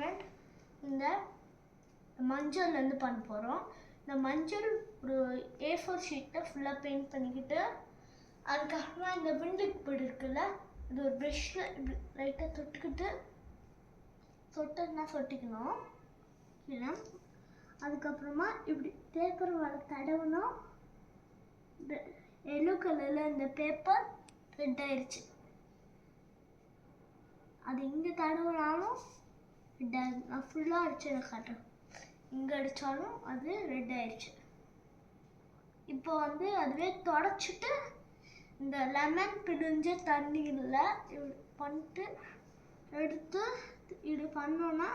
Experiment இந்த மஞ்சள்லேருந்து பண்ண போகிறோம். இந்த மஞ்சள் ஒரு A4 ஷீட்டை ஃபுல்லாக பெயிண்ட் பண்ணிக்கிட்டு அதுக்கப்புறமா இந்த விண்ட் லிக்விட் இருக்குல்ல, இது ஒரு ப்ரஷ்ஷில் இப்படி லைட்டாக தொட்டுக்கிட்டு சொட்டிக்கணும் கீழே. அதுக்கப்புறமா இப்படி பேப்பர் மேலே தடவணும். எல்லோ கலரில் இந்த பேப்பர் ரெட் ஆயிடுச்சு. அது இங்கே தடவினாலும் ரெட் ஆகிடும். நான் ஃபுல்லாக அடிச்சு எனக்கு காட்டுறேன். இங்கே அடித்தாலும் அது ரெட் ஆயிடுச்சு. இப்போ வந்து அதுவே தொடச்சிட்டு இந்த லெமன் பிழிஞ்ச தண்ணியில் இப்படி பண்ணிட்டு எடுத்து இப்படி பண்ணோன்னா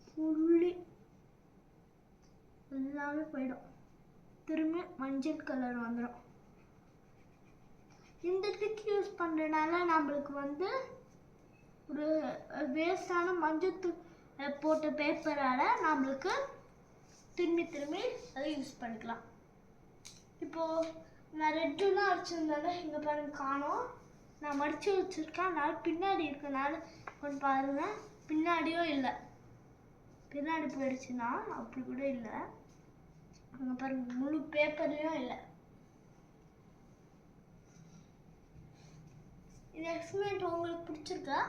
ஃபுல்லி எல்லாமே போயிடும். திரும்பி மஞ்சள் கலர் வந்துடும். இந்த ட்ரிக் யூஸ் பண்ணுறதுனால நம்மளுக்கு வந்து ஒரு வேஸ்டான மஞ்சள் போட்ட பேப்பரால் நம்மளுக்கு திரும்பி அதை யூஸ் பண்ணிக்கலாம். இப்போது நான் ரெட்டுலாம் அடிச்சிருந்தாலும் இங்கே பாருங்க காணோம். நான் மடித்து வச்சுருக்கேன். அதனால பின்னாடி இருக்கனால கொஞ்சம் பாருங்கள். பின்னாடியும் இல்லை, பின்னாடி போயிடுச்சுன்னா அப்படி கூட இல்லை. அங்கே பாருங்கள் முழு பேப்பர்லேயும் இல்லை. இந்த எக்ஸ்பெரிமெண்ட் உங்களுக்கு பிடிச்சிருக்கா?